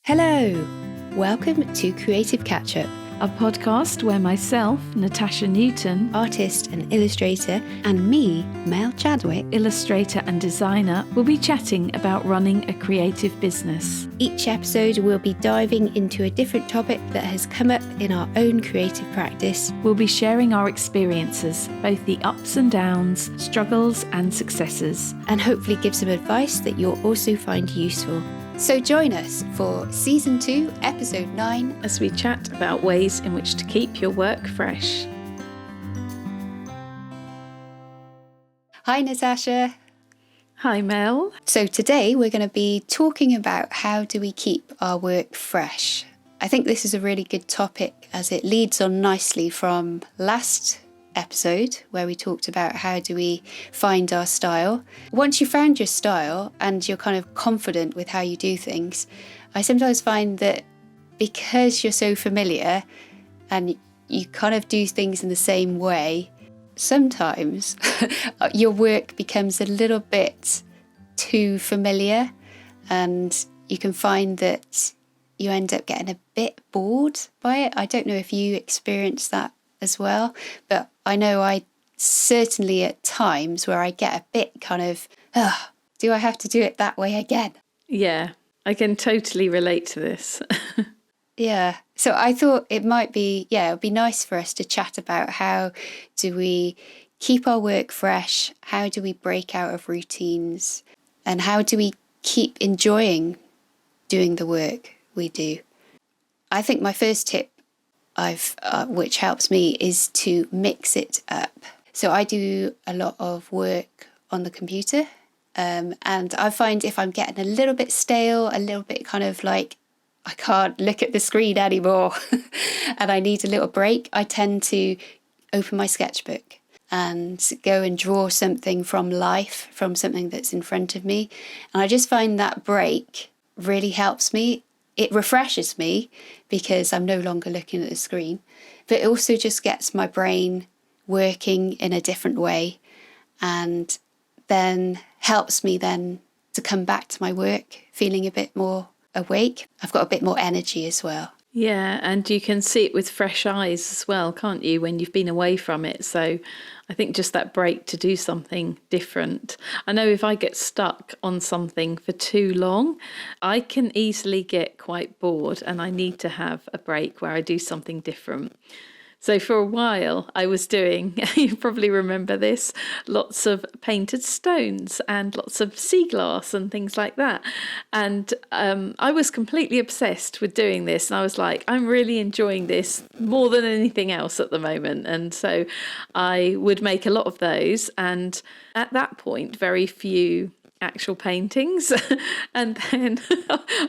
Hello! Welcome to Creative Catchup, a podcast where myself, Natasha Newton, artist and illustrator, and me, Mel Chadwick, illustrator and designer, will be chatting about running a creative business. Each episode we'll be diving into a different topic that has come up in our own creative practice. We'll be sharing our experiences, both the ups and downs, struggles and successes, and hopefully give some advice that you'll also find useful. So join us for Season 2, Episode 9, as we chat about ways in which to keep your work fresh. Hi Natasha. Hi Mel. So today we're going to be talking about how do we keep our work fresh. I think this is a really good topic as it leads on nicely from last episode where we talked about how do we find our style. Once you found your style and you're kind of confident with how you do things, I sometimes find that because you're so familiar and you kind of do things in the same way, sometimes your work becomes a little bit too familiar and you can find that you end up getting a bit bored by it. I don't know if you experience that as well, but I know I certainly at times where I get a bit kind of, do I have to do it that way again? Yeah, I can totally relate to this. Yeah, so I thought it might be, it would be nice for us to chat about how do we keep our work fresh, how do we break out of routines, and how do we keep enjoying doing the work we do. I think my first tip which helps me is to mix it up. So I do a lot of work on the computer and I find if I'm getting a little bit stale, a little bit kind of like I can't look at the screen anymore and I need a little break, I tend to open my sketchbook and go and draw something from life, from something that's in front of me. And I just find that break really helps me. It refreshes me because I'm no longer looking at the screen, but it also just gets my brain working in a different way and then helps me then to come back to my work feeling a bit more awake. I've got a bit more energy as well. Yeah, and you can see it with fresh eyes as well, can't you, when you've been away from it? So I think just that break to do something different. I know if I get stuck on something for too long, I can easily get quite bored and I need to have a break where I do something different. So for a while I was doing, you probably remember this, lots of painted stones and lots of sea glass and things like that. And I was completely obsessed with doing this. And I was like, I'm really enjoying this more than anything else at the moment. And so I would make a lot of those. And at that point, very few actual paintings. And then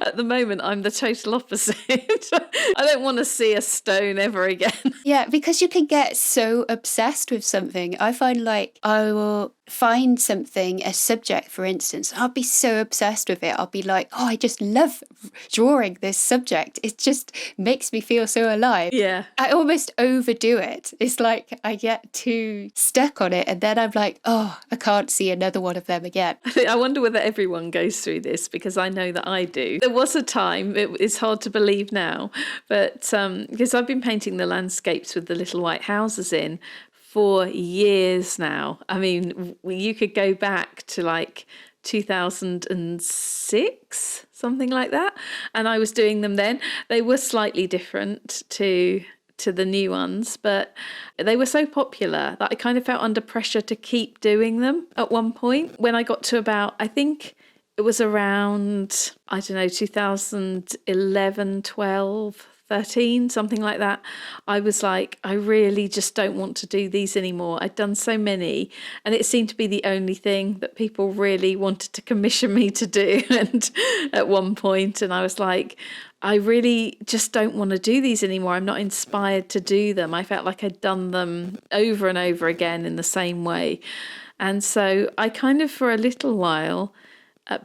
at the moment I'm the total opposite. I don't want to see a stone ever again. Yeah, because you can get so obsessed with something. I find like I will find something, a subject for instance, I'll be so obsessed with it. I'll be like, I just love drawing this subject. It just makes me feel so alive. Yeah. I almost overdo it. It's like I get too stuck on it and then I'm like, I can't see another one of them again. I wonder whether everyone goes through this because I know that I do. There was a time, it's hard to believe now, but because I've been painting the landscapes with the little white houses in for years now. I mean, you could go back to like 2006, something like that. And I was doing them then. They were slightly different to the new ones, but they were so popular that I kind of felt under pressure to keep doing them at one point. When I got to about, I think it was around, 2011, 12, 13, something like that. I was like, I really just don't want to do these anymore. I'd done so many and it seemed to be the only thing that people really wanted to commission me to do. And at one point, and I was like, I really just don't want to do these anymore. I'm not inspired to do them. I felt like I'd done them over and over again in the same way. And so I kind of, for a little while,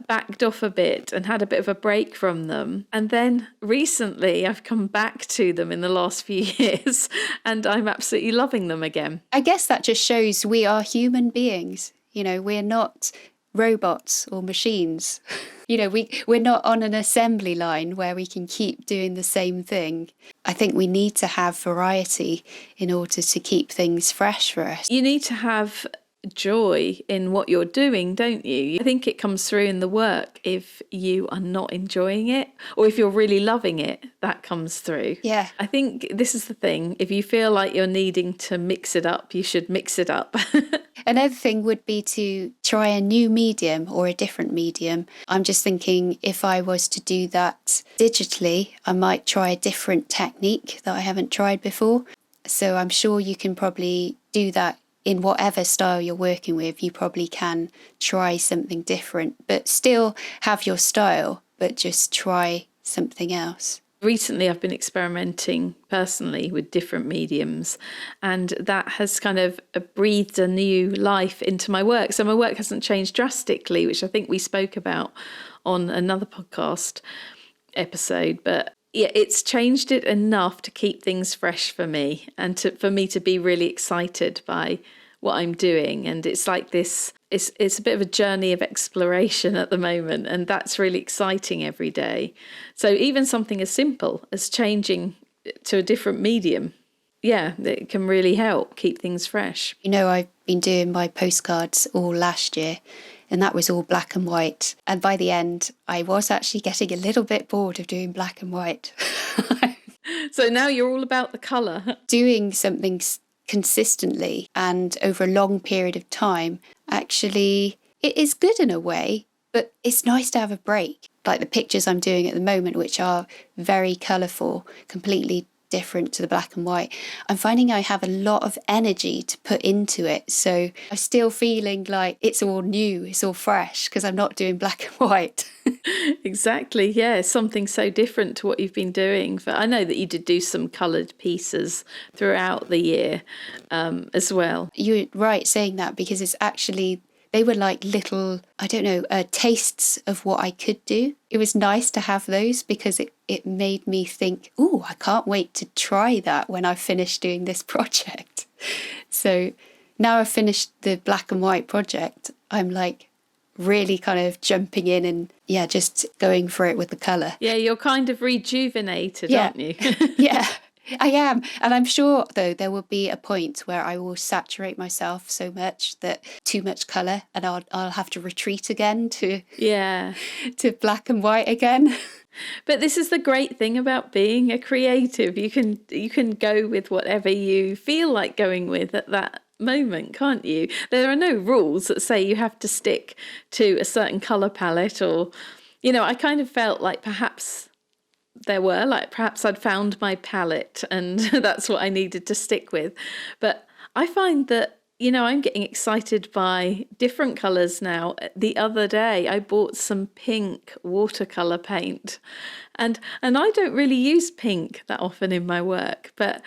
backed off a bit and had a bit of a break from them. And then recently I've come back to them in the last few years and I'm absolutely loving them again. I guess that just shows we are human beings. You know, we're not robots or machines. We're not on an assembly line where we can keep doing the same thing. I think we need to have variety in order to keep things fresh for us. You need to have joy in what you're doing, don't you? I think it comes through in the work. If you are not enjoying it, or if you're really loving it, that comes through. Yeah. I think this is the thing. If you feel like you're needing to mix it up, you should mix it up. Another thing would be to try a new medium or a different medium. I'm just thinking if I was to do that digitally, I might try a different technique that I haven't tried before. So I'm sure you can probably do that in whatever style you're working with. You probably can try something different, but still have your style, but just try something else. Recently, I've been experimenting personally with different mediums, and that has kind of breathed a new life into my work. So my work hasn't changed drastically, which I think we spoke about on another podcast episode, but yeah, it's changed it enough to keep things fresh for me and for me to be really excited by what I'm doing. And it's like this, it's a bit of a journey of exploration at the moment, and that's really exciting every day. So even something as simple as changing to a different medium, yeah, it can really help keep things fresh. I've been doing my postcards all last year, and that was all black and white. And by the end, I was actually getting a little bit bored of doing black and white. So now you're all about the colour. Doing something consistently and over a long period of time, actually, it is good in a way, but it's nice to have a break. Like the pictures I'm doing at the moment, which are very colourful, completely different to the black and white, I'm finding I have a lot of energy to put into it. So I'm still feeling like it's all new, it's all fresh, because I'm not doing black and white. Exactly, yeah, something so different to what you've been doing. But I know that you did do some coloured pieces throughout the year as well. You're right saying that, because it's actually, they were like little, tastes of what I could do. It was nice to have those because it made me think, oh, I can't wait to try that when I finish doing this project. So now I've finished the black and white project, I'm like really kind of jumping in and just going for it with the colour. Yeah, you're kind of rejuvenated, aren't you? Yeah. I am. And I'm sure, though, there will be a point where I will saturate myself so much that too much colour and I'll have to retreat again to black and white again. But this is the great thing about being a creative. You can go with whatever you feel like going with at that moment, can't you? There are no rules that say you have to stick to a certain colour palette, or, I kind of felt like perhaps I'd found my palette and that's what I needed to stick with. But I find that, I'm getting excited by different colours now. The other day I bought some pink watercolour paint, and I don't really use pink that often in my work, but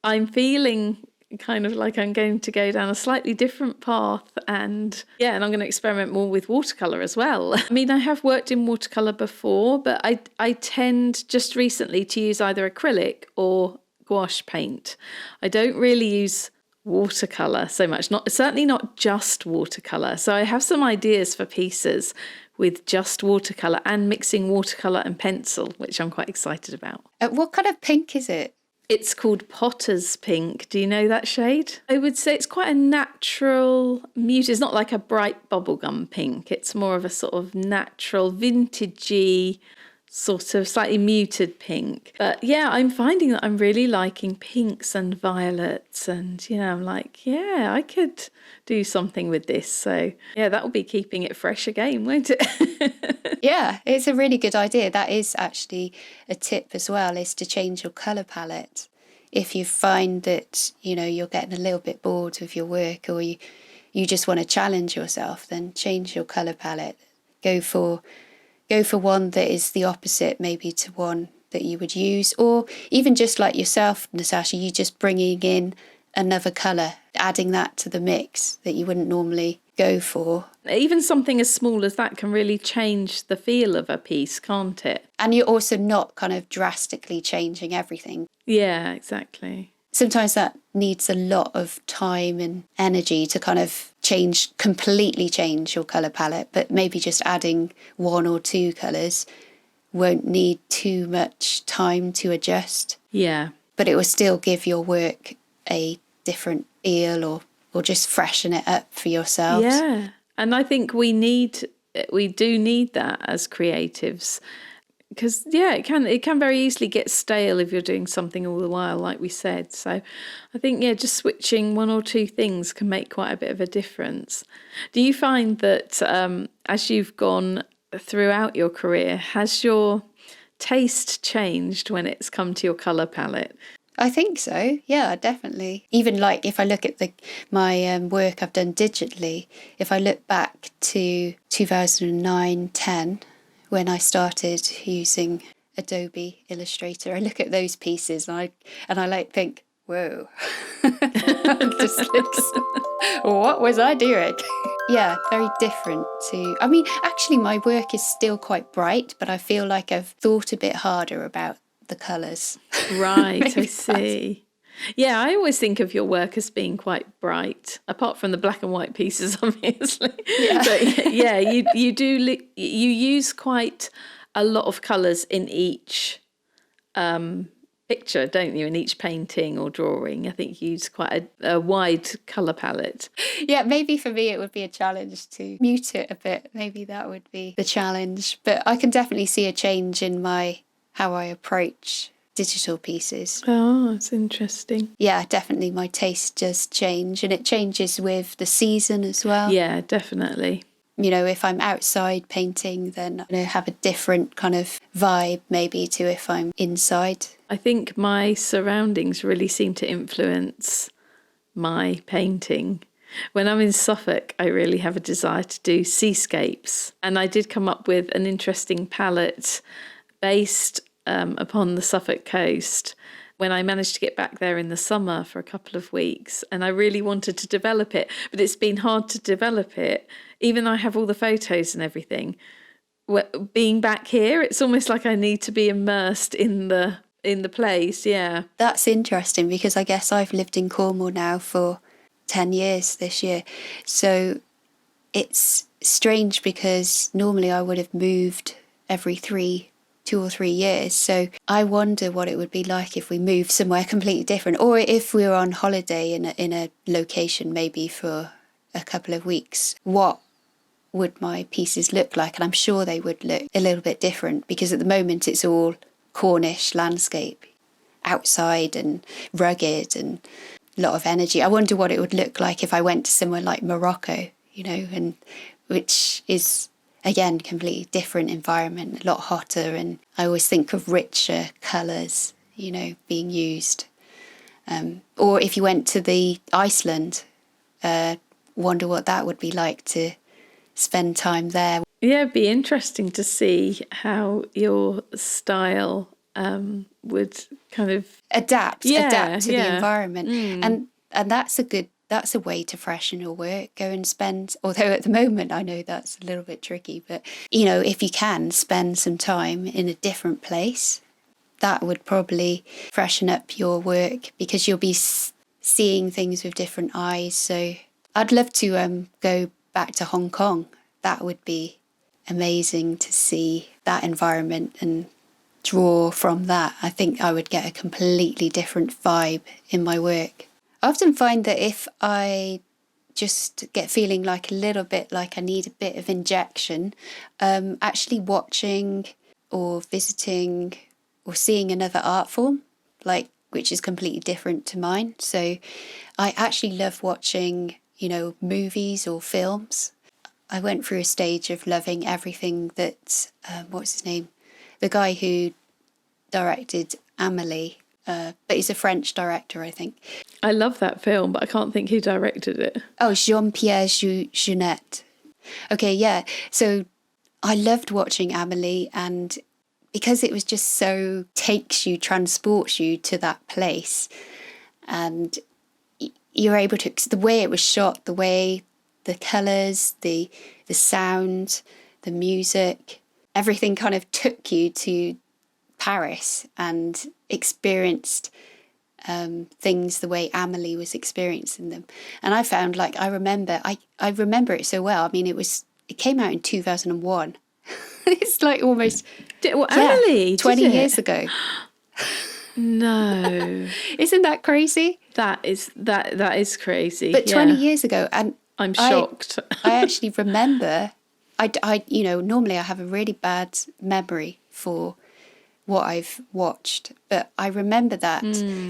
I'm feeling kind of like I'm going to go down a slightly different path, and I'm going to experiment more with watercolour as well. I mean, I have worked in watercolour before, but I tend just recently to use either acrylic or gouache paint. I don't really use watercolour so much, certainly not just watercolour. So I have some ideas for pieces with just watercolour and mixing watercolour and pencil, which I'm quite excited about. What kind of pink is it? It's called Potter's Pink. Do you know that shade? I would say it's quite a natural mute. It's not like a bright bubblegum pink. It's more of a sort of natural, vintagey, sort of slightly muted pink. But I'm finding that I'm really liking pinks and violets, and I'm like, I could do something with this. So that will be keeping it fresh again, won't it? Yeah, it's a really good idea. That is actually a tip as well, is to change your colour palette. If you find that, you're getting a little bit bored with your work, or you just want to challenge yourself, then change your colour palette. Go for one that is the opposite maybe to one that you would use, or even just like yourself, Natasha, you just bringing in another colour, adding that to the mix that you wouldn't normally go for. Even something as small as that can really change the feel of a piece, can't it? And you're also not kind of drastically changing everything. Yeah, exactly. Sometimes that needs a lot of time and energy to kind of completely change your colour palette, but maybe just adding 1 or 2 colours won't need too much time to adjust. Yeah. But it will still give your work a different feel, or just freshen it up for yourselves. Yeah. And I think we do need that as creatives, because it can very easily get stale if you're doing something all the while, like we said. So I think just switching 1 or 2 things can make quite a bit of a difference. Do you find that as you've gone throughout your career, has your taste changed when it's come to your colour palette? I think so. Yeah, definitely. Even like if I look at my work I've done digitally, if I look back to 2009-10, when I started using Adobe Illustrator, I look at those pieces and I like think, whoa, this looks, what was I doing? Yeah, very different to, I mean, actually my work is still quite bright, but I feel like I've thought a bit harder about the colours. Right, I see. Yeah, I always think of your work as being quite bright, apart from the black and white pieces, obviously. Yeah. But yeah, you use quite a lot of colours in each picture, don't you? In each painting or drawing, I think you use quite a wide colour palette. Yeah, maybe for me it would be a challenge to mute it a bit. Maybe that would be the challenge. But I can definitely see a change in how I approach digital pieces. Oh, that's interesting. Yeah, definitely my taste does change, and it changes with the season as well. Yeah, definitely. If I'm outside painting, then I have a different kind of vibe maybe to if I'm inside. I think my surroundings really seem to influence my painting. When I'm in Suffolk, I really have a desire to do seascapes. And I did come up with an interesting palette based upon the Suffolk coast when I managed to get back there in the summer for a couple of weeks. And I really wanted to develop it, but it's been hard to develop it, even though I have all the photos and everything. Being back here, it's almost like I need to be immersed in the place. Yeah, that's interesting, because I guess I've lived in Cornwall now for 10 years this year, so it's strange because normally I would have moved every 2 or 3 years, so I wonder what it would be like if we moved somewhere completely different, or if we were on holiday in a location maybe for a couple of weeks. What would my pieces look like? And I'm sure they would look a little bit different, because at the moment it's all Cornish landscape, outside and rugged and a lot of energy. I wonder what it would look like if I went to somewhere like Morocco, and which is again completely different environment, a lot hotter, and I always think of richer colours, being used. Or if you went to the Iceland, wonder what that would be like to spend time there. Yeah, it'd be interesting to see how your style would kind of adapt to the environment. And that's a way to freshen your work. Go and spend, although at the moment I know that's a little bit tricky, but if you can spend some time in a different place, that would probably freshen up your work, because you'll be seeing things with different eyes. So I'd love to go back to Hong Kong. That would be amazing to see that environment and draw from that. I think I would get a completely different vibe in my work. I often find that if I just get feeling like a little bit like I need a bit of injection, actually watching or visiting or seeing another art form, which is completely different to mine. So I actually love watching, movies or films. I went through a stage of loving everything that, what's his name? The guy who directed Amélie, but he's a French director, I think. I love that film, but I can't think who directed it. Oh, Jean-Pierre Jeunet. Okay, yeah. So I loved watching Amélie, and because it was just so transports you to that place, and you're able to, the way it was shot, the way the colours, the sound, the music, everything kind of took you to Paris and experienced things the way Amelie was experiencing them. And I found, like, I remember it so well. I mean, it came out in 2001. It's like almost Amelie 20 did years it? ago. No. Isn't that crazy? That is crazy. But 20 years ago, and I'm shocked. I actually remember, normally I have a really bad memory for what I've watched, but I remember that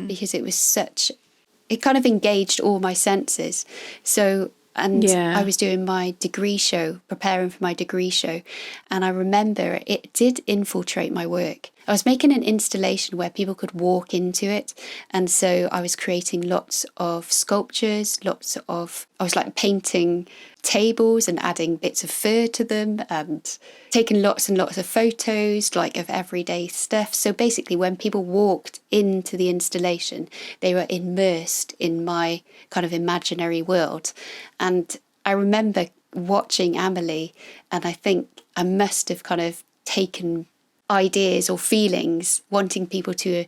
because it kind of engaged all my senses. So, and I was doing my degree show, preparing for my degree show, and I remember it did infiltrate my work. I was making an installation where people could walk into it, and so I was creating lots of sculptures, I was like painting tables and adding bits of fur to them and taking lots and lots of photos, like, of everyday stuff. So basically when people walked into the installation, they were immersed in my kind of imaginary world. And I remember watching Amelie, and I think I must have kind of taken ideas or feelings, wanting people to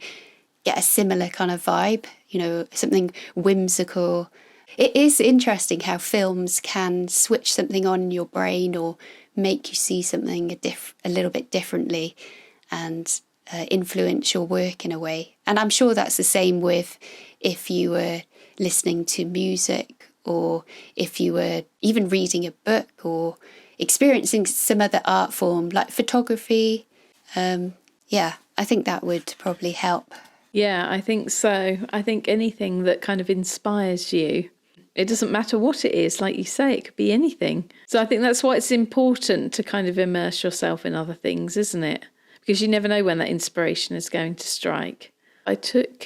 get a similar kind of vibe, something whimsical. It is interesting how films can switch something on in your brain or make you see something a little bit differently and influence your work in a way. And I'm sure that's the same with if you were listening to music, or if you were even reading a book or experiencing some other art form like photography. I think that would probably help. Yeah, I think so. I think anything that kind of inspires you, it doesn't matter what it is, like you say, it could be anything. So I think that's why it's important to kind of immerse yourself in other things, isn't it? Because you never know when that inspiration is going to strike. I took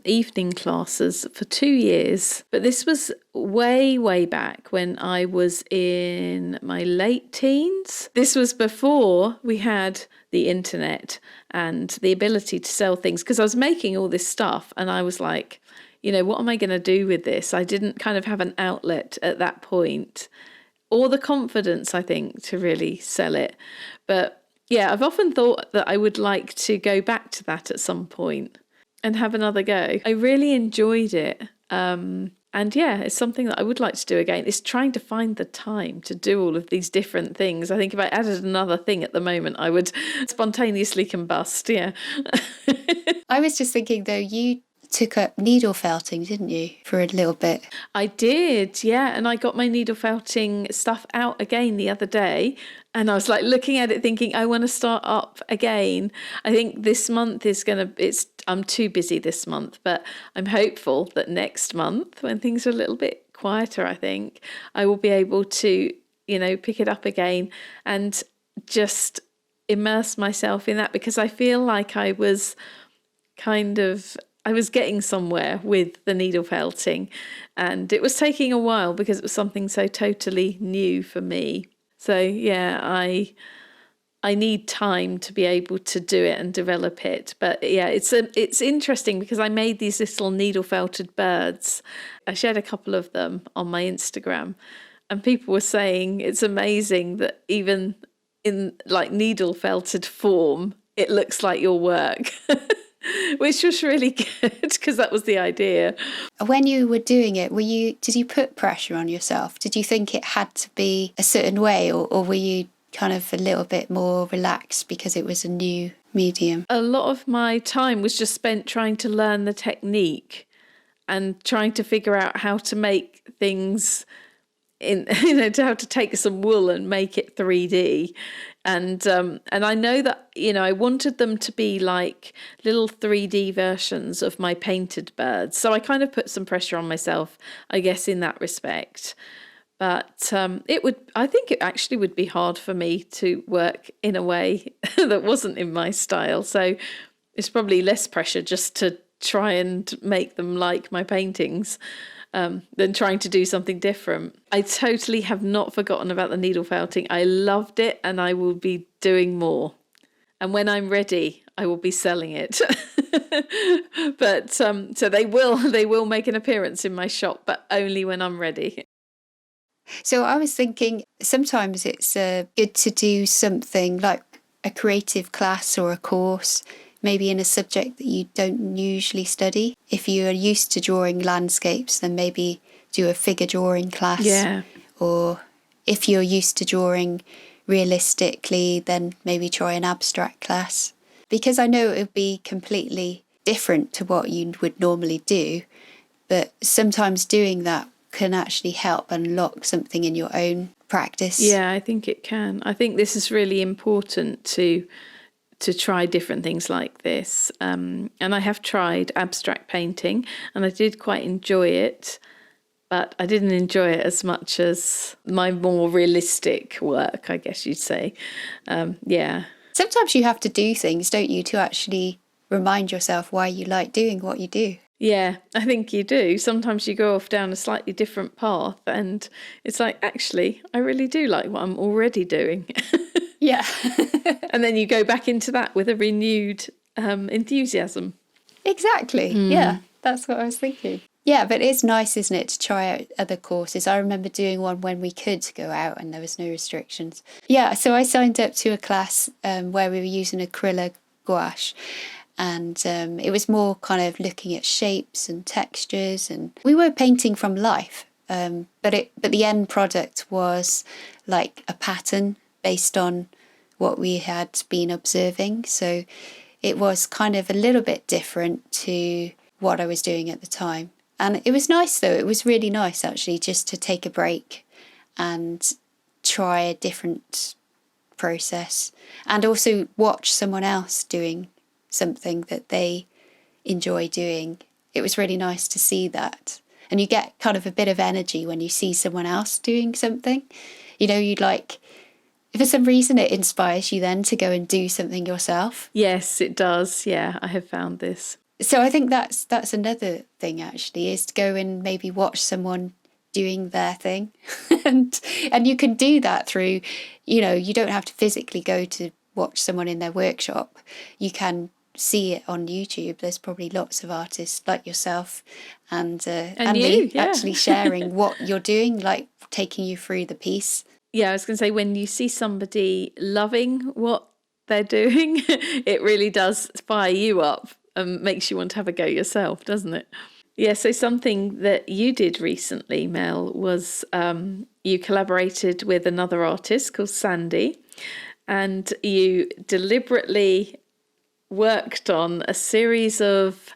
evening classes for 2 years, but this was way, way back when I was in my late teens. This was before we had the internet and the ability to sell things, because I was making all this stuff and I was like, what am I going to do with this? I didn't kind of have an outlet at that point, or the confidence, I think, to really sell it. But yeah, I've often thought that I would like to go back to that at some point and have another go. I really enjoyed it. And yeah, it's something that I would like to do again. It's trying to find the time to do all of these different things. I think if I added another thing at the moment, I would spontaneously combust. Yeah. I was just thinking, though, you took up needle felting, didn't you, for a little bit? I did, yeah. And I got my needle felting stuff out again the other day. And I was like looking at it thinking, I want to start up again. I think this month I'm too busy this month, but I'm hopeful that next month, when things are a little bit quieter, I think I will be able to, pick it up again and just immerse myself in that, because I feel like I was getting somewhere with the needle felting, and it was taking a while because it was something so totally new for me. So yeah, I need time to be able to do it and develop it. But yeah, it's interesting because I made these little needle felted birds. I shared a couple of them on my Instagram, and people were saying it's amazing that even in like needle felted form, it looks like your work. Which was really good, because that was the idea. When you were doing it, did you put pressure on yourself? Did you think it had to be a certain way, or were you kind of a little bit more relaxed because it was a new medium? A lot of my time was just spent trying to learn the technique and trying to figure out how to make things to how to take some wool and make it 3D. And I know that, I wanted them to be like little 3D versions of my painted birds. So I kind of put some pressure on myself, I guess, in that respect. But I think it actually would be hard for me to work in a way that wasn't in my style. So it's probably less pressure just to try and make them like my paintings than trying to do something different. I totally have not forgotten about the needle felting. I loved it, and I will be doing more. And when I'm ready, I will be selling it. But so they will make an appearance in my shop, but only when I'm ready. So I was thinking sometimes it's good to do something like a creative class or a course, maybe in a subject that you don't usually study. If you are used to drawing landscapes, then maybe do a figure drawing class. Yeah. Or if you're used to drawing realistically, then maybe try an abstract class. Because I know it would be completely different to what you would normally do, but sometimes doing that can actually help unlock something in your own practice. Yeah, I think it can. I think this is really important to try different things like this. And I have tried abstract painting and I did quite enjoy it, but I didn't enjoy it as much as my more realistic work, I guess you'd say. Yeah. Sometimes you have to do things, don't you, to actually remind yourself why you like doing what you do. Yeah, I think you do. Sometimes you go off down a slightly different path and it's like, actually, I really do like what I'm already doing. Yeah. And then you go back into that with a renewed enthusiasm. Exactly. Yeah, that's what I was thinking. Yeah, but it's nice, isn't it, to try out other courses. I remember doing one when we could go out and there was no restrictions. Yeah, so I signed up to a class where we were using acrylic gouache. And it was more kind of looking at shapes and textures, and we were painting from life. But the end product was like a pattern based on what we had been observing. So it was kind of a little bit different to what I was doing at the time. And it was nice, though. It was really nice, actually, just to take a break and try a different process and also watch someone else doing something that they enjoy doing. It was really nice to see that. And you get kind of a bit of energy when you see someone else doing something. You know, you'd like, for some reason, it inspires you then to go and do something yourself. Yes, it does. Yeah, I have found this. So I think that's another thing, actually, is to go and maybe watch someone doing their thing. and you can do that through, you know, you don't have to physically go to watch someone in their workshop. You can see it on YouTube. There's probably lots of artists like yourself and you, yeah. actually sharing what you're doing, like taking you through the piece. Yeah, I was going to say, when you see somebody loving what they're doing, it really does fire you up and makes you want to have a go yourself, doesn't it? Yeah, so something that you did recently, Mel, was you collaborated with another artist called Sandy, and you deliberately worked on a series of,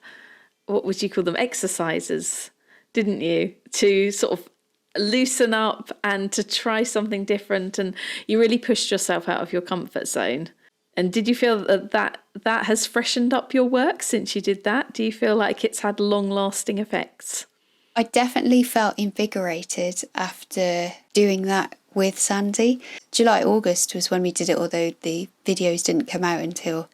what would you call them, exercises, didn't you, to sort of loosen up and to try something different, and you really pushed yourself out of your comfort zone. And did you feel that has freshened up your work since you did that? Do you feel like it's had long-lasting effects? I definitely felt invigorated after doing that with Sandy. July, August was when we did it, although the videos didn't come out until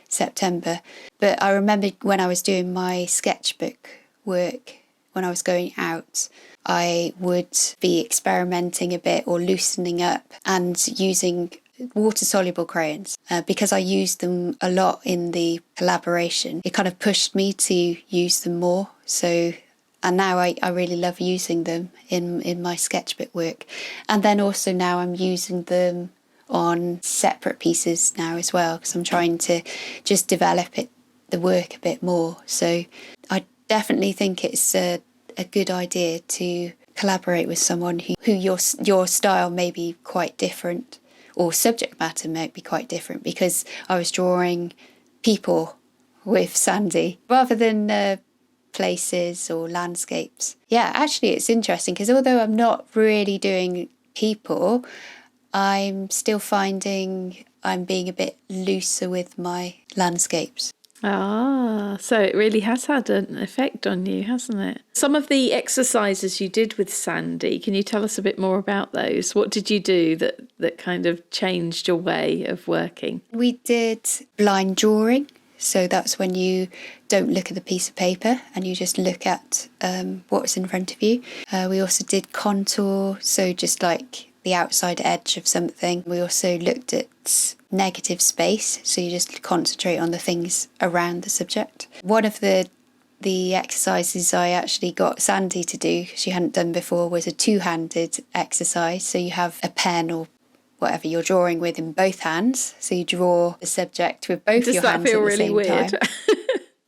September. But I remember when I was doing my sketchbook work, when I was going out, I would be experimenting a bit or loosening up and using water-soluble crayons. Because I used them a lot in the collaboration, it kind of pushed me to use them more. And now I really love using them in my sketchbook work. And then also now I'm using them on separate pieces now as well, because I'm trying to just develop the work a bit more. So I definitely think it's a good idea to collaborate with someone who your style may be quite different, or subject matter might be quite different, because I was drawing people with Sandy rather than places or landscapes. Yeah, actually it's interesting, because although I'm not really doing people, I'm still finding I'm being a bit looser with my landscapes. Ah, so it really has had an effect on you, hasn't it? Some of the exercises you did with Sandy, can you tell us a bit more about those? What did you do that kind of changed your way of working? We did blind drawing. So that's when you don't look at the piece of paper and you just look at what's in front of you. We also did contour, so just like the outside edge of something. We also looked at negative space, so you just concentrate on the things around the subject. One of the exercises I actually got Sandy to do, she hadn't done before, was a two-handed exercise. So you have a pen or whatever you're drawing with in both hands. So you draw the subject with both your hands Does that feel at the really same weird? time.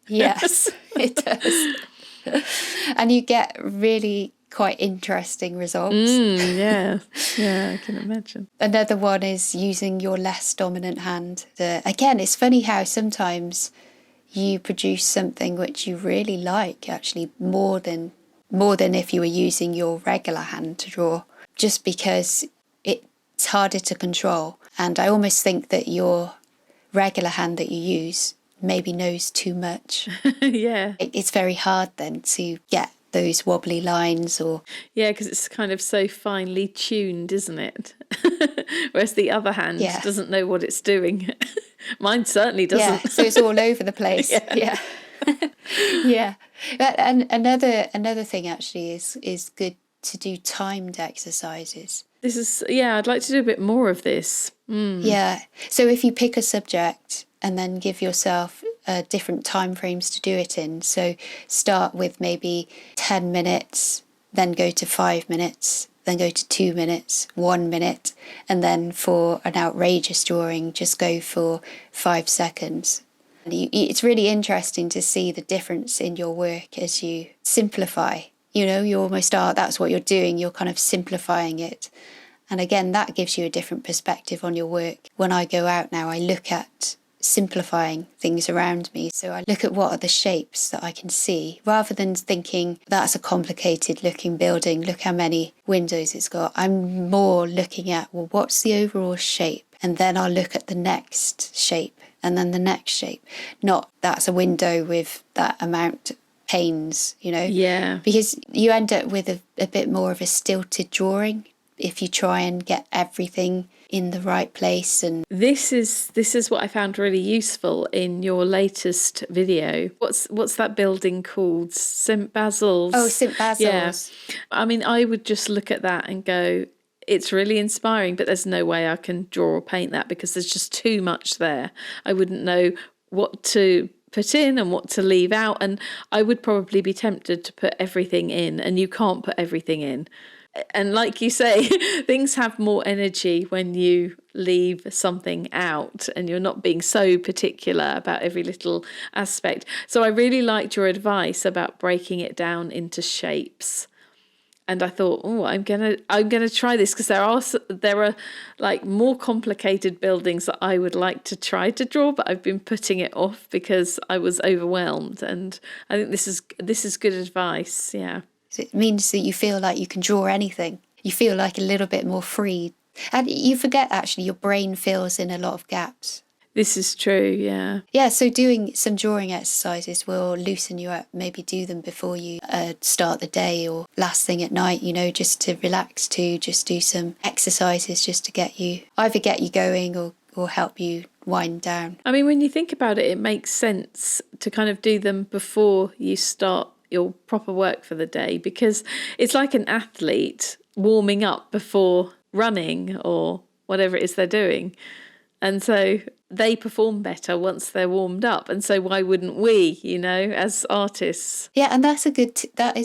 Yes, it does. And you get really quite interesting results. Yeah, I can imagine. Another one is using your less dominant hand. Again, it's funny how sometimes you produce something which you really like, actually more than if you were using your regular hand to draw, just because it's harder to control. And I almost think that your regular hand that you use maybe knows too much. Yeah. It's very hard then to get those wobbly lines or... Yeah, because it's kind of so finely tuned, isn't it? Whereas the other hand doesn't know what it's doing. Mine certainly doesn't. Yeah, so it's all over the place. Yeah. Yeah. And another thing actually is good to do timed exercises. I'd like to do a bit more of this. Yeah. So if you pick a subject and then give yourself different time frames to do it in. So start with maybe 10 minutes, then go to 5 minutes, then go to 2 minutes, 1 minute, and then for an outrageous drawing, just go for 5 seconds. And it's really interesting to see the difference in your work as you simplify. You know, you almost are, that's what you're doing, you're kind of simplifying it. And again, that gives you a different perspective on your work. When I go out now, I look at simplifying things around me. So I look at what are the shapes that I can see, rather than thinking that's a complicated looking building, look how many windows it's got. I'm more looking at, well, what's the overall shape? And then I'll look at the next shape and then the next shape. Not that's a window with that amount of panes, you know? Yeah. Because you end up with a bit more of a stilted drawing if you try and get everything in the right place. And this is what I found really useful in your latest video. What's that building called? St. Basil's. Oh, St. Basil's. Yeah. I mean, I would just look at that and go, it's really inspiring, but there's no way I can draw or paint that because there's just too much there. I wouldn't know what to put in and what to leave out, and I would probably be tempted to put everything in, and you can't put everything in. And like you say, things have more energy when you leave something out and you're not being so particular about every little aspect. So I really liked your advice about breaking it down into shapes. And I thought, I'm gonna try this, because there are like more complicated buildings that I would like to try to draw, but I've been putting it off because I was overwhelmed. And I think this is good advice. Yeah. It means that you feel like you can draw anything. You feel like a little bit more free. And you forget, actually, your brain fills in a lot of gaps. This is true, yeah. Yeah, so doing some drawing exercises will loosen you up. Maybe do them before you start the day or last thing at night, you know, just to relax to, just do some exercises just to either get you going or help you wind down. I mean, when you think about it, it makes sense to kind of do them before you start your proper work for the day, because it's like an athlete warming up before running or whatever it is they're doing. And so they perform better once they're warmed up. And so why wouldn't we, you know, as artists? Yeah, and that is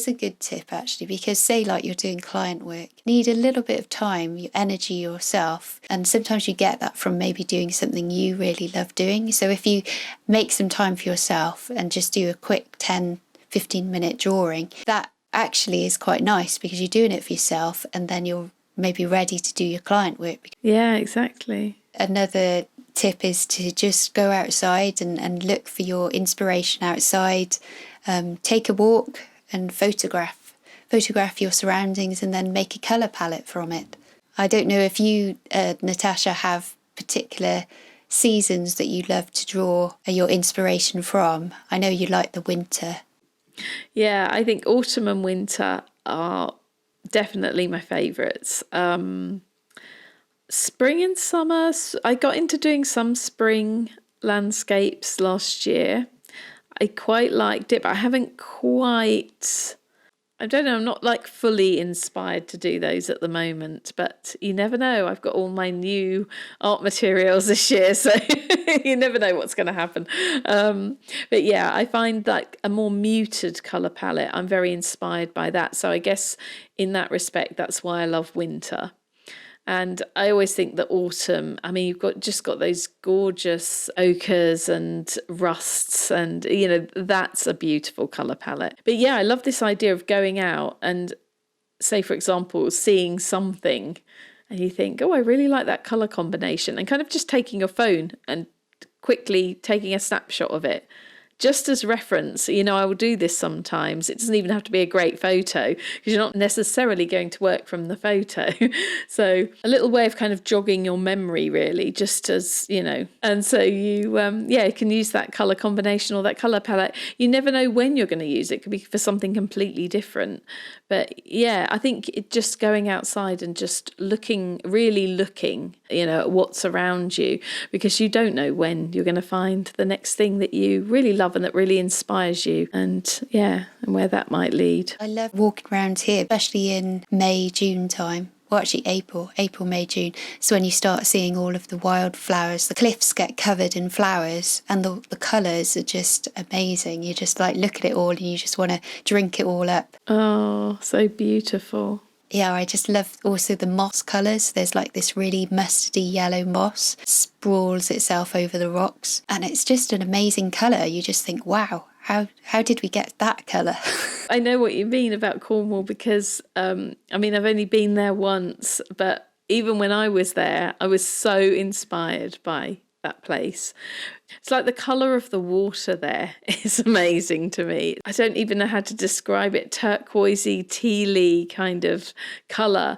a good tip, actually, because say like you're doing client work, you need a little bit of time, your energy yourself. And sometimes you get that from maybe doing something you really love doing. So if you make some time for yourself and just do a quick 10-15-minute drawing, that actually is quite nice, because you're doing it for yourself and then you're maybe ready to do your client work. Yeah, exactly. Another tip is to just go outside and look for your inspiration outside. Take a walk and photograph your surroundings and then make a colour palette from it. I don't know if you, Natasha, have particular seasons that you love to draw your inspiration from. I know you like the winter. Yeah, I think autumn and winter are definitely my favourites. Spring and summer, I got into doing some spring landscapes last year. I quite liked it, but I haven't quite... I don't know, I'm not like fully inspired to do those at the moment, but you never know. I've got all my new art materials this year, so you never know what's going to happen. But yeah, I find like a more muted colour palette, I'm very inspired by that. So I guess in that respect, that's why I love winter. And I always think that autumn, I mean, you've just got those gorgeous ochres and rusts, and, you know, that's a beautiful colour palette. But yeah, I love this idea of going out and, say, for example, seeing something and you think, oh, I really like that colour combination, and kind of just taking your phone and quickly taking a snapshot of it. Just as reference, you know, I will do this sometimes. It doesn't even have to be a great photo because you're not necessarily going to work from the photo. So a little way of kind of jogging your memory, really, just as, you know. And so you, you can use that colour combination or that colour palette. You never know when you're going to use it. It could be for something completely different. But yeah, I think just going outside and just really looking, you know, at what's around you, because you don't know when you're going to find the next thing that you really love and that really inspires you, and where that might lead. I love walking around here, especially in May, June time. Well, actually April, May, June. So when you start seeing all of the wildflowers, the cliffs get covered in flowers, and the colours are just amazing. You just like look at it all and you just want to drink it all up. Oh, so beautiful. Yeah, I just love also the moss colours. There's like this really mustardy yellow moss sprawls itself over the rocks, and it's just an amazing colour. You just think, wow, how did we get that colour? I know what you mean about Cornwall because, I mean, I've only been there once, but even when I was there, I was so inspired by that place. It's like the colour of the water there is amazing to me. I don't even know how to describe it. Turquoisey, tealy kind of colour.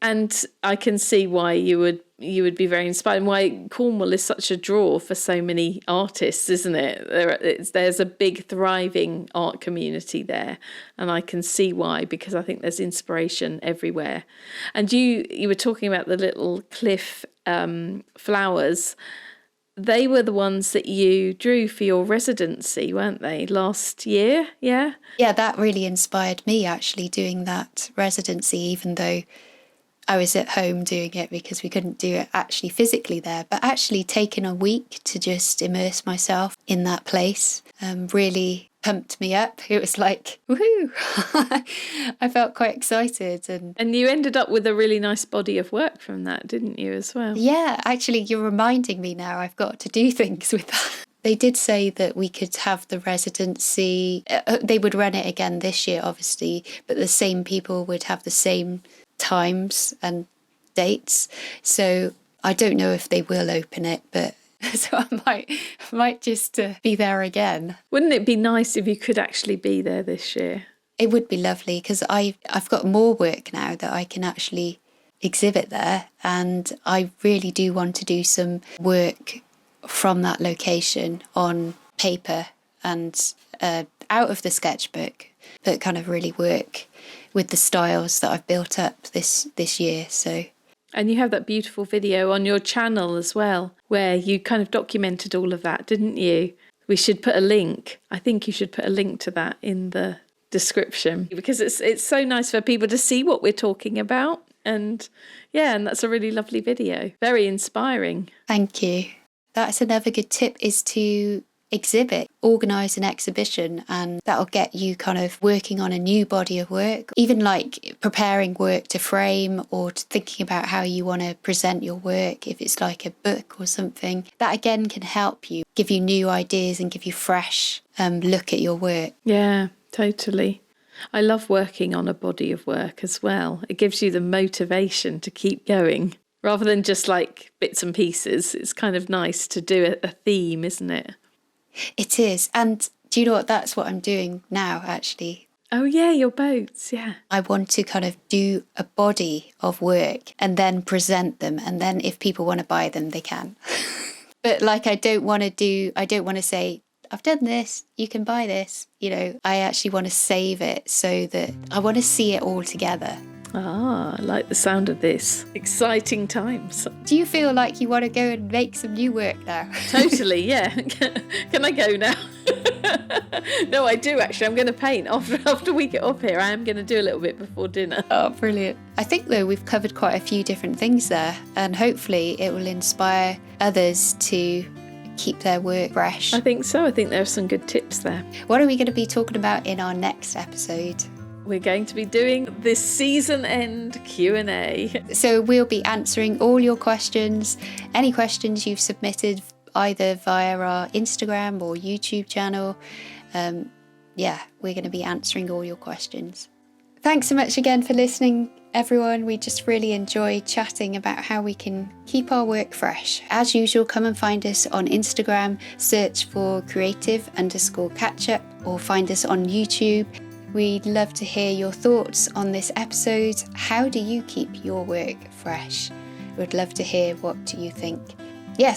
And I can see why you would be very inspired, and why Cornwall is such a draw for so many artists, isn't it? There's a big thriving art community there, and I can see why, because I think there's inspiration everywhere. And you were talking about the little cliff flowers. They were the ones that you drew for your residency, weren't they, last year? Yeah? Yeah, that really inspired me, actually, doing that residency, even though I was at home doing it because we couldn't do it actually physically there. But actually taking a week to just immerse myself in that place really pumped me up. It was like, woohoo! I felt quite excited. And you ended up with a really nice body of work from that, didn't you, as well? Yeah, actually, you're reminding me now I've got to do things with that. They did say that we could have the residency. They would run it again this year, obviously, but the same people would have the same times and dates. So I don't know if they will open it, but so I might just be there again. Wouldn't it be nice if you could actually be there this year? It would be lovely, because I've got more work now that I can actually exhibit there, and I really do want to do some work from that location on paper and out of the sketchbook, but kind of really work with the styles that I've built up this year. So, and you have that beautiful video on your channel as well, where you kind of documented all of that, didn't you? We should put a link. I think you should put a link to that in the description, because it's so nice for people to see what we're talking about. And and that's a really lovely video. Very inspiring. Thank you. That's another good tip, is to exhibit, organise an exhibition, and that'll get you kind of working on a new body of work, even like preparing work to frame, or thinking about how you want to present your work, if it's like a book or something. That again can help you, give you new ideas and give you fresh look at your work. Yeah, totally. I love working on a body of work as well. It gives you the motivation to keep going rather than just like bits and pieces. It's kind of nice to do a theme, isn't it? It is. And do you know what? That's what I'm doing now, actually. Oh, yeah, your boats, yeah. I want to kind of do a body of work and then present them. And then if people want to buy them, they can. But like, I don't want to say, I've done this, you can buy this. You know, I actually want to save it so that I want to see it all together. Ah, I like the sound of this. Exciting times. Do you feel like you want to go and make some new work now? Totally, yeah. Can I go now? No, I do actually. I'm going to paint after we get up here. I am going to do a little bit before dinner. Oh, brilliant. I think, though, we've covered quite a few different things there, and hopefully it will inspire others to keep their work fresh. I think so. I think there are some good tips there. What are we going to be talking about in our next episode? we're going to be doing this season end Q&A. So we'll be answering all your questions, any questions you've submitted either via our Instagram or YouTube channel. We're going to be answering all your questions. Thanks so much again for listening, everyone. We just really enjoy chatting about how we can keep our work fresh. As usual, come and find us on Instagram, search for creative_catchup, or find us on YouTube. We'd love to hear your thoughts on this episode. How do you keep your work fresh? We'd love to hear what you think.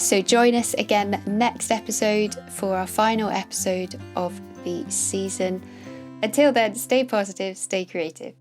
So join us again next episode for our final episode of the season. Until then, stay positive, stay creative.